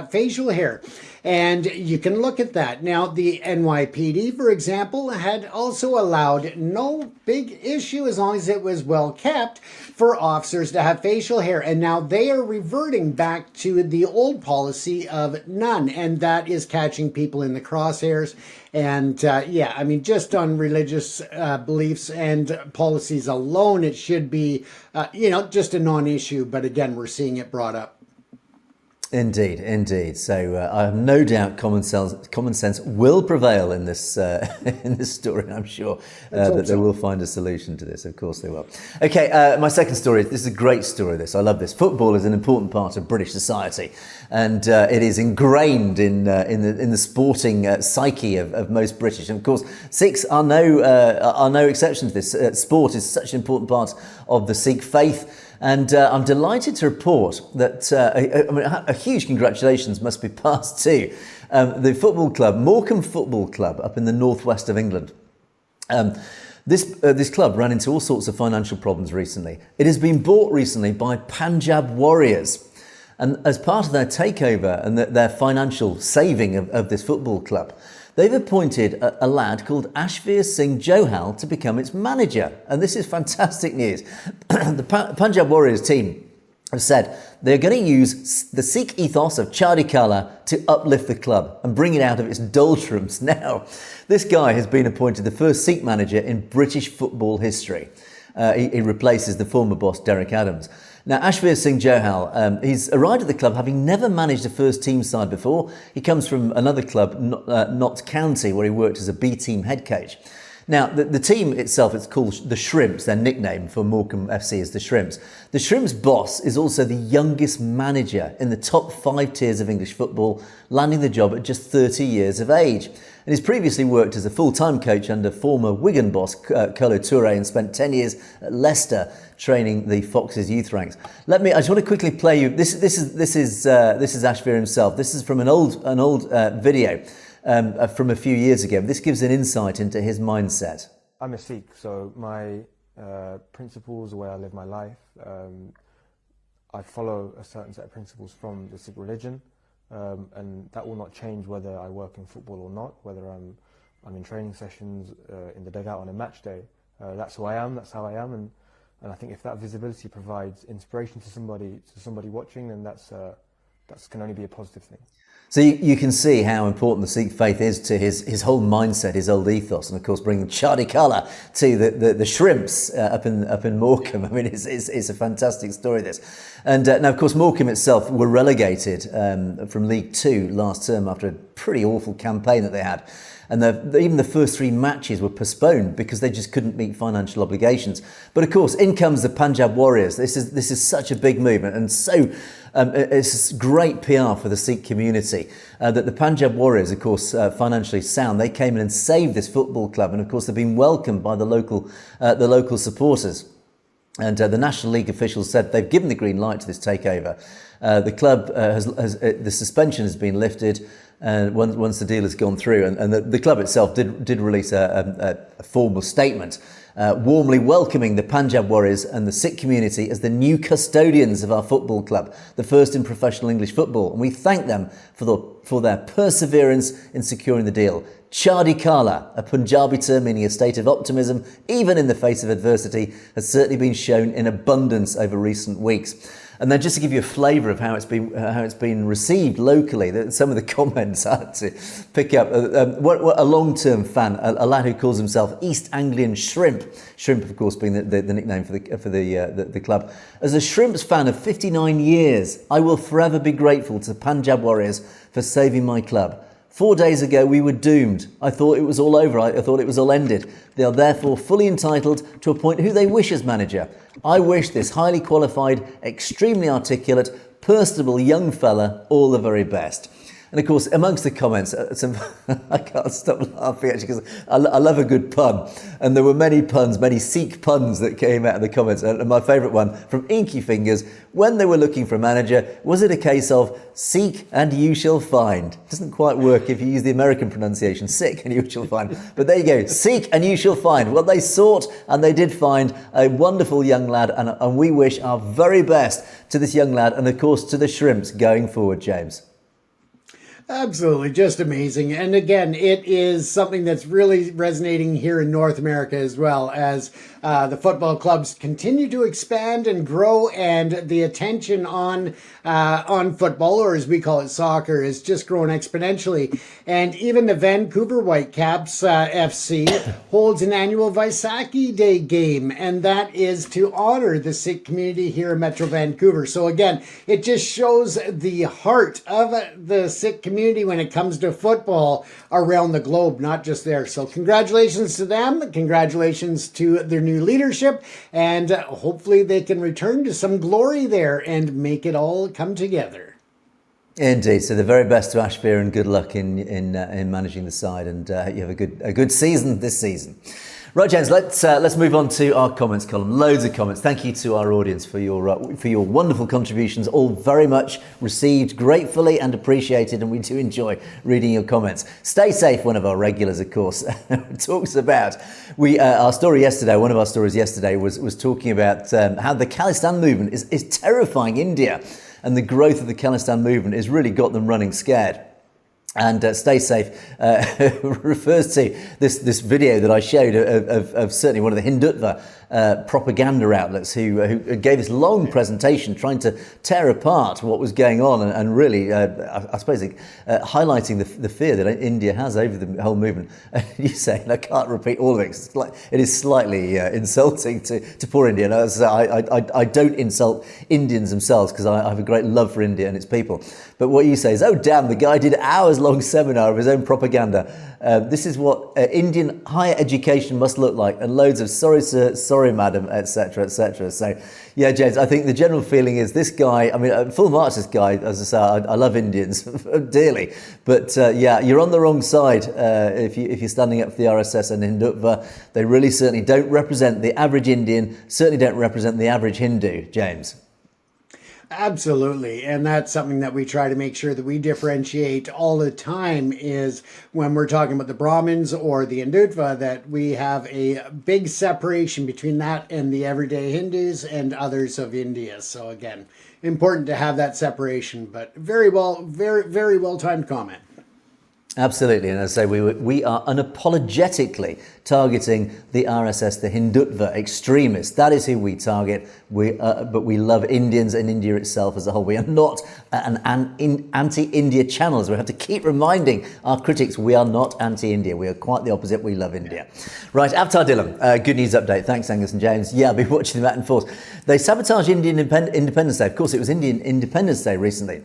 facial hair. And you can look at that. Now, the NYPD, for example, had also allowed no big issue as long as it was well kept for officers to have facial hair. And now they are reverting back to the old policy of none. And that is catching people in the crosshairs. And yeah, I mean, just on religious beliefs and policies alone, it should be, just a non-issue. But again, we're seeing it brought up. Indeed, indeed. So I have no doubt common sense will prevail in this story. I'm sure that they will find a solution to this. Of course they will. Okay, my second story. This is a great story. I love this. Football is an important part of British society, and it is ingrained in the sporting psyche of most British. And of course, Sikhs are no exception to this. Sport is such an important part of the Sikh faith. And I'm delighted to report that a huge congratulations must be passed to the football club, Morecambe Football Club, up in the northwest of England. This club ran into all sorts of financial problems recently. It has been bought recently by Punjab Warriors. And as part of their takeover and their financial saving of this football club, they've appointed a lad called Ashveer Singh Johal to become its manager. And this is fantastic news. The Punjab Warriors team have said they're going to use the Sikh ethos of Chardi Kala to uplift the club and bring it out of its doldrums. Now, this guy has been appointed the first Sikh manager in British football history. He replaces the former boss, Derek Adams. Now, Ashveer Singh Johal, he's arrived at the club having never managed a first-team side before. He comes from another club, Notts County, where he worked as a B-team head coach. Now, the team itself, it's called the Shrimps. Their nickname for Morecambe FC is the Shrimps. The Shrimps' boss is also the youngest manager in the top 5 tiers of English football, landing the job at just 30 years of age. And he's previously worked as a full-time coach under former Wigan boss Kolo Touré and spent 10 years at Leicester training the Foxes youth ranks. I just want to quickly play you. This is Ashveer himself. This is from an old video. From a few years ago. This gives an insight into his mindset. I'm a Sikh, so my principles, the way I live my life, I follow a certain set of principles from the Sikh religion, and that will not change whether I work in football or not, whether I'm in training sessions, in the dugout on a match day. That's who I am, that's how I am, and I think if that visibility provides inspiration to somebody watching, then that's can only be a positive thing. So you can see how important the Sikh faith is to his whole mindset, his old ethos, and of course bringing Chardi Kala to the Shrimps up in Morecambe. I mean, it's a fantastic story, this. And now, of course, Morecambe itself were relegated from League Two last term after a pretty awful campaign that they had. And even the first 3 matches were postponed because they just couldn't meet financial obligations. But of course, in comes the Punjab Warriors. This is such a big movement, and so it's great PR for the Sikh community that the Punjab Warriors, of course, financially sound. They came in and saved this football club, and of course, they've been welcomed by the local supporters. And the National League officials said they've given the green light to this takeover. The club the suspension has been lifted. Once the deal has gone through, and the club itself did release a formal statement warmly welcoming the Punjab Warriors and the Sikh community as the new custodians of our football club, the first in professional English football, and we thank them for their perseverance in securing the deal. Chardi Kala, a Punjabi term meaning a state of optimism, even in the face of adversity, has certainly been shown in abundance over recent weeks. And then just to give you a flavour of how it's been received locally, some of the comments I had to pick up. A long-term fan, a lad who calls himself East Anglian Shrimp, of course being the nickname for the club. As a Shrimps fan of 59 years, I will forever be grateful to the Punjab Warriors for saving my club. 4 days ago, we were doomed. I thought it was all over. I thought it was all ended. They are therefore fully entitled to appoint who they wish as manager. I wish this highly qualified, extremely articulate, personable young fella all the very best. And of course, amongst the comments, I can't stop laughing actually because I love a good pun. And there were many puns, many Sikh puns that came out of the comments. And my favourite one from Inky Fingers, when they were looking for a manager, was it a case of seek and you shall find? Doesn't quite work if you use the American pronunciation, sick and you shall find. But there you go, seek and you shall find. Well, they sought and they did find a wonderful young lad. And we wish our very best to this young lad and of course to the Shrimps going forward, James. Absolutely, just amazing. And again, it is something that's really resonating here in North America as well as the football clubs continue to expand and grow, and the attention on football, or as we call it, soccer, is just growing exponentially. And even the Vancouver Whitecaps FC holds an annual Vaisakhi Day game, and that is to honor the Sikh community here in Metro Vancouver. So again, it just shows the heart of the Sikh community when it comes to football around the globe, not just there. So congratulations to them, congratulations to their new leadership, and hopefully they can return to some glory there and make it all come together. Indeed. So the very best to Ashveer and good luck in managing the side, and you have a good season this season. Right, James, let's move on to our comments column. Loads of comments. Thank you to our audience for your wonderful contributions, all very much received, gratefully and appreciated, and we do enjoy reading your comments. Stay safe, one of our regulars, of course, talks about our story yesterday. One of our stories yesterday was talking about how the Khalistan movement is terrifying India, and the growth of the Khalistan movement has really got them running scared. And Stay Safe refers to this video that I showed of certainly one of the Hindutva propaganda outlets who gave this long presentation trying to tear apart what was going on and really, I suppose, highlighting the fear that India has over the whole movement. And you say, and I can't repeat all of it, 'cause it is slightly insulting to poor India. And I don't insult Indians themselves because I have a great love for India and its people. But what you say is, oh damn, the guy did an hours-long seminar of his own propaganda. This is what Indian higher education must look like, and loads of sorry sir, sorry madam, etc., etc. So, yeah, James, I think the general feeling is this guy, I mean, full marks this guy, as I say, I love Indians dearly, but yeah, you're on the wrong side if you're standing up for the RSS and Hindutva. They really certainly don't represent the average Indian, certainly don't represent the average Hindu, James. Absolutely. And that's something that we try to make sure that we differentiate all the time, is when we're talking about the Brahmins or the Hindutva, that we have a big separation between that and the everyday Hindus and others of India. So again, important to have that separation, but very well timed comment. Absolutely, and as I say, we are unapologetically targeting the RSS, the Hindutva extremists. That is who we target. But we love Indians and India itself as a whole. We are not an anti-India channel. We have to keep reminding our critics we are not anti-India. We are quite the opposite. We love India. Right, Avatar Dylan, good news update. Thanks, Angus and James. Yeah, I've been watching the back and forth. They sabotaged Indian Independence Day. Of course, it was Indian Independence Day recently.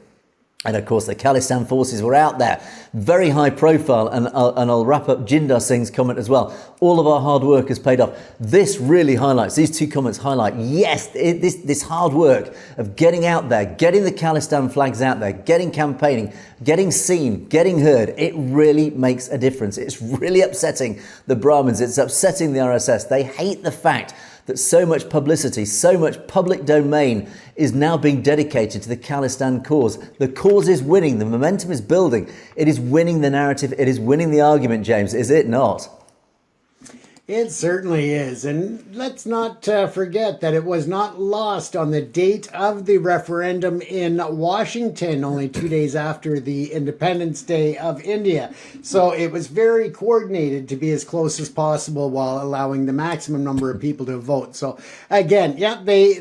And of course, the Khalistan forces were out there, very high profile. And I'll wrap up Jinder Singh's comment as well. All of our hard work has paid off. This really highlights, these two comments highlight, yes, this hard work of getting out there, getting the Khalistan flags out there, getting campaigning, getting seen, getting heard. It really makes a difference. It's really upsetting the Brahmins. It's upsetting the RSS. They hate the fact that so much publicity, so much public domain is now being dedicated to the Khalistan cause. The cause is winning. The momentum is building. It is winning the narrative. It is winning the argument, James, is it not? It certainly is. And let's not forget that it was not lost on the date of the referendum in Washington, only 2 days after the Independence Day of India. So it was very coordinated to be as close as possible while allowing the maximum number of people to vote. So again, yeah, they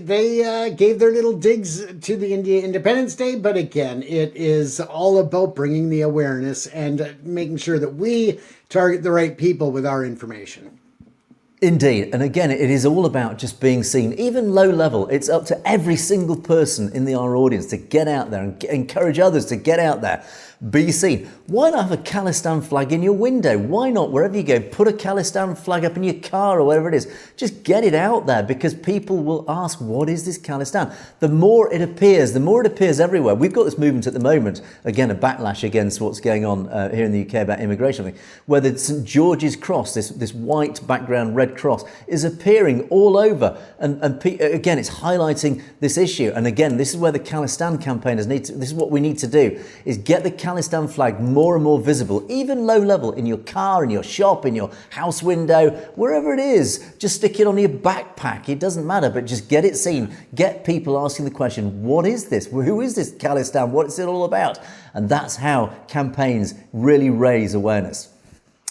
gave their little digs to the India Independence Day. But again, it is all about bringing the awareness and making sure that we target the right people with our information. Indeed. And again, it is all about just being seen, even low level. It's up to every single person in our audience to get out there and encourage others to get out there, be seen. Why not have a Khalistan flag in your window? Why not, wherever you go, put a Khalistan flag up in your car or whatever it is? Just get it out there, because people will ask, what is this Khalistan? The more it appears everywhere. We've got this movement at the moment, again, a backlash against what's going on here in the UK about immigration, where the St. George's Cross, this white background red cross, is appearing all over. And again, it's highlighting this issue. And again, this is where the Khalistan campaigners this is what we need to do, is get the Khalistan flag more and more visible, even low level, in your car, in your shop, in your house window, wherever it is. Just stick it on your backpack. It doesn't matter, but just get it seen. Get people asking the question, what is this? Who is this Khalistan? What is it all about? And that's how campaigns really raise awareness.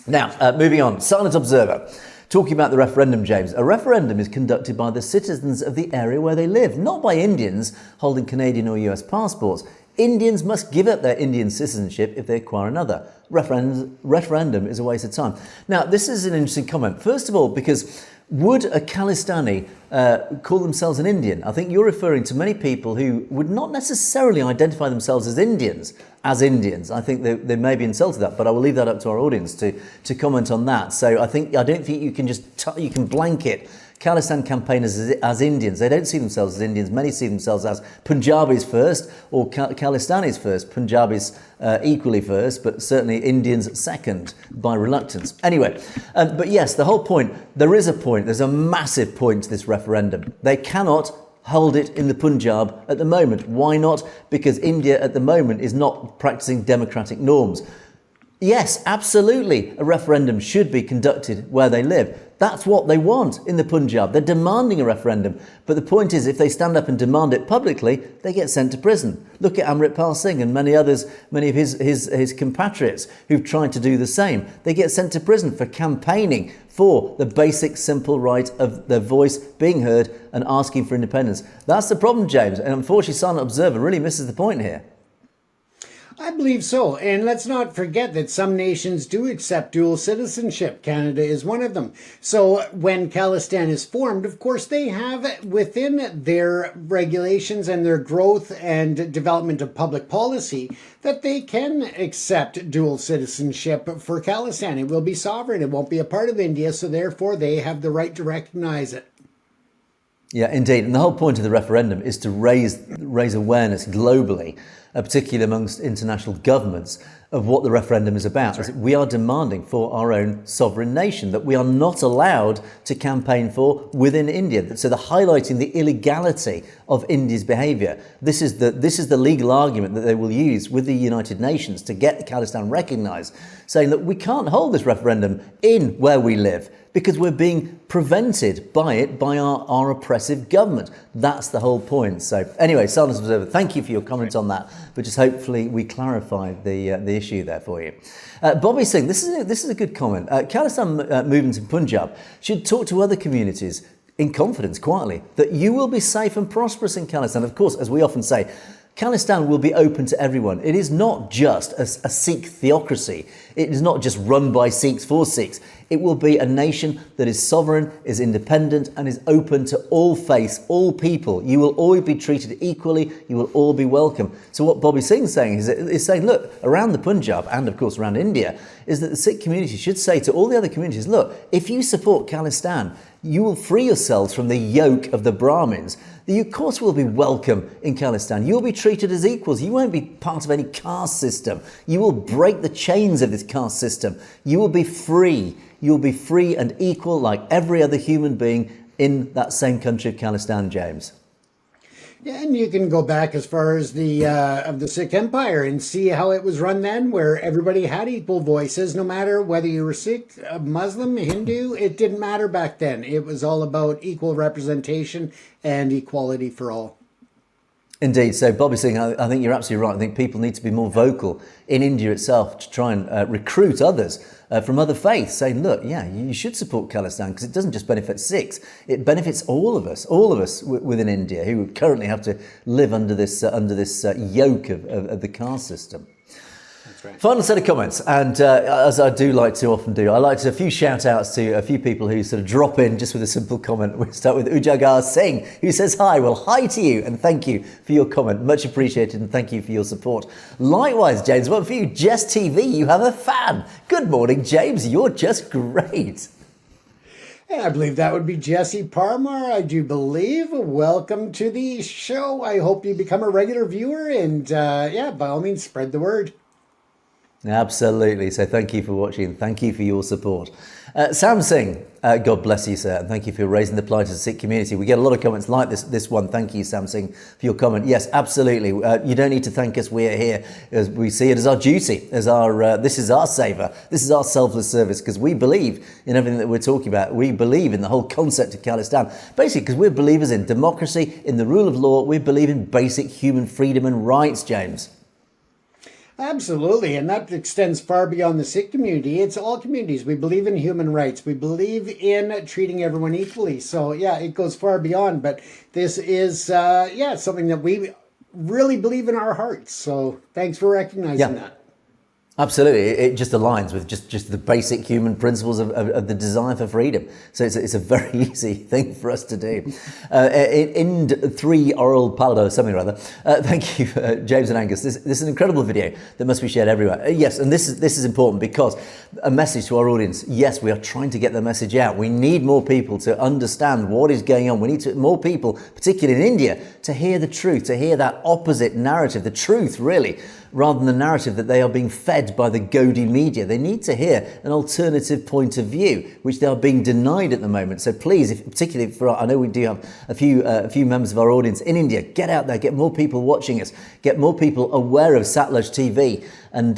Now, moving on, Silent Observer. Talking about the referendum, James, a referendum is conducted by the citizens of the area where they live, not by Indians holding Canadian or US passports. Indians must give up their Indian citizenship if they acquire another. Referendum is a waste of time. Now, this is an interesting comment. First of all, because would a Khalistani call themselves an Indian? I think you're referring to many people who would not necessarily identify themselves as Indians. I think they may be insulted that, but I will leave that up to our audience to comment on that. So I don't think you can just you can blanket Khalistan campaigners as Indians. They don't see themselves as Indians. Many see themselves as Punjabis first, or Khalistanis first. Punjabis equally first, but certainly Indians second by reluctance. Anyway, but yes, the whole point, there is a point, there's a massive point to this referendum. They cannot hold it in the Punjab at the moment. Why not? Because India at the moment is not practicing democratic norms. Yes, absolutely. A referendum should be conducted where they live. That's what they want in the Punjab. They're demanding a referendum. But the point is, if they stand up and demand it publicly, they get sent to prison. Look at Amritpal Singh and many others, many of his compatriots who've tried to do the same. They get sent to prison for campaigning for the basic, simple right of their voice being heard and asking for independence. That's the problem, James. And unfortunately, Silent Observer really misses the point here. I believe so. And let's not forget that some nations do accept dual citizenship. Canada is one of them. So when Khalistan is formed, of course, they have within their regulations and their growth and development of public policy that they can accept dual citizenship for Khalistan. It will be sovereign. It won't be a part of India. So therefore, they have the right to recognize it. Yeah, indeed. And the whole point of the referendum is to raise awareness globally, particularly amongst international governments, of what the referendum is about. Right. We are demanding for our own sovereign nation that we are not allowed to campaign for within India. So they're highlighting the illegality of India's behaviour. This is the legal argument that they will use with the United Nations to get Khalistan recognised, saying that we can't hold this referendum in where we live because we're being prevented by it by our oppressive government. That's the whole point. So anyway, Silent Observer, thank you for your comments on that, but just hopefully we clarified the issue there for you. Bobby Singh, this is a good comment. Khalistan movements in Punjab should talk to other communities in confidence, quietly, that you will be safe and prosperous in Khalistan. Of course, as we often say, Khalistan will be open to everyone. It is not just a Sikh theocracy. It is not just run by Sikhs for Sikhs. It will be a nation that is sovereign, is independent, and is open to all faiths, all people. You will all be treated equally. You will all be welcome. So what Bobby Singh's saying is saying, look, around the Punjab and, of course, around India, is that the Sikh community should say to all the other communities, look, if you support Khalistan, you will free yourselves from the yoke of the Brahmins. You, of course, will be welcome in Khalistan. You will be treated as equals. You won't be part of any caste system. You will break the chains of this caste system. You will be free. You will be free and equal like every other human being in that same country of Khalistan, James. Yeah, and you can go back as far as the Sikh Empire and see how it was run then, where everybody had equal voices, no matter whether you were Sikh, Muslim, Hindu. It didn't matter back then. It was all about equal representation and equality for all. Indeed. So, Bobby Singh, I think you're absolutely right. I think people need to be more vocal in India itself to try and recruit others from other faiths, saying, look, yeah, you should support Khalistan because it doesn't just benefit Sikhs, it benefits all of us within India who currently have to live under this yoke of the caste system. Right. Final set of comments, and as I do like to often do, I like to a few shout outs to a few people who sort of drop in just with a simple comment. We start with Ujagar Singh, who says hi. Well, hi to you and thank you for your comment, much appreciated, and thank you for your support. Likewise, James, one for you, Jess TV, you have a fan. Good morning, James, you're just great. And I believe that would be Jesse Parmar, I do believe. Welcome to the show. I hope you become a regular viewer, and by all means, spread the word. Absolutely. So thank you for watching. Thank you for your support. Sam Singh, God bless you, sir. And thank you for raising the plight of the Sikh community. We get a lot of comments like this one. Thank you, Sam Singh, for your comment. Yes, absolutely. You don't need to thank us. We are here as we see it as our duty, as this is our saver. This is our selfless service because we believe in everything that we're talking about. We believe in the whole concept of Khalistan. Basically, because we're believers in democracy, in the rule of law. We believe in basic human freedom and rights, James. Absolutely, and that extends far beyond the Sikh community. It's all communities. We believe in human rights. We believe in treating everyone equally. So, yeah, it goes far beyond. But this is, something that we really believe in our hearts. So, thanks for recognizing that. Absolutely. It just aligns with just the basic human principles of the desire for freedom. So it's a very easy thing for us to do. In 3 oral palado, something or other. Thank you, James and Angus. This is an incredible video that must be shared everywhere. Yes, and this is important because a message to our audience. Yes, we are trying to get the message out. We need more people to understand what is going on. We need more people, particularly in India, to hear the truth, to hear that opposite narrative, the truth, really, rather than the narrative that they are being fed by the Godi media. They need to hear an alternative point of view, which they are being denied at the moment. So please, particularly I know we do have a few members of our audience in India, get out there, get more people watching us, get more people aware of Satluj TV, and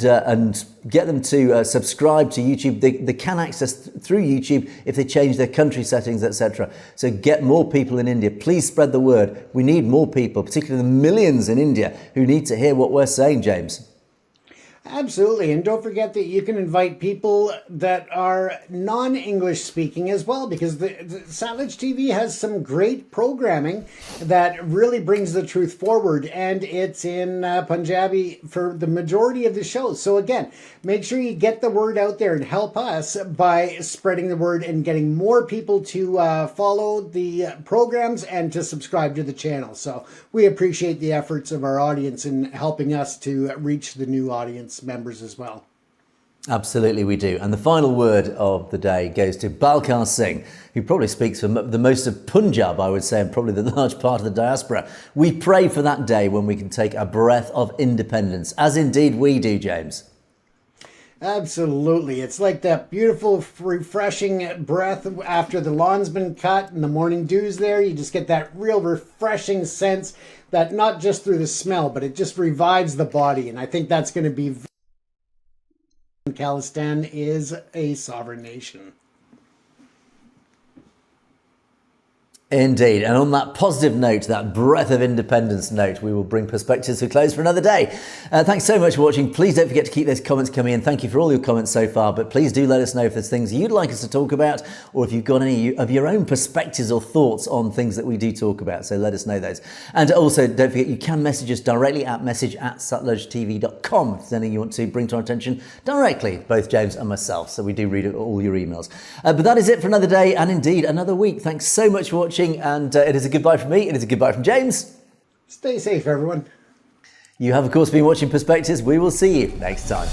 get them to subscribe to YouTube. They can access through YouTube if they change their country settings, etc. So get more people in India. Please spread the word. We need more people, particularly the millions in India who need to hear what we're saying, James. Absolutely. And don't forget that you can invite people that are non-English speaking as well, because the Satellite TV has some great programming that really brings the truth forward, and it's in Punjabi for the majority of the shows. So again, make sure you get the word out there and help us by spreading the word and getting more people to follow the programs and to subscribe to the channel. So we appreciate the efforts of our audience in helping us to reach the new audience members as well. Absolutely, we do. And the final word of the day goes to Balkar Singh, who probably speaks for the most of Punjab, I would say, and probably the large part of the diaspora. We pray for that day when we can take a breath of independence, as indeed we do, James. Absolutely. It's like that beautiful, refreshing breath after the lawn's been cut and the morning dew's there. You just get that real refreshing sense that not just through the smell, but it just revives the body. And I think that's going to be... Khalistan is a sovereign nation. Indeed. And on that positive note, that breath of independence note, we will bring Perspectives to a close for another day. Thanks so much for watching. Please don't forget to keep those comments coming in. Thank you for all your comments so far, but please do let us know if there's things you'd like us to talk about, or if you've got any of your own perspectives or thoughts on things that we do talk about. So let us know those. And also, don't forget, you can message us directly at message@sutledgetv.com if there's anything you want to bring to our attention directly, both James and myself. So we do read all your emails. But that is it for another day and indeed another week. Thanks so much for watching. And it is a goodbye from me. It is a goodbye from James. Stay safe, everyone. You have, of course, been watching Perspectives. We will see you next time.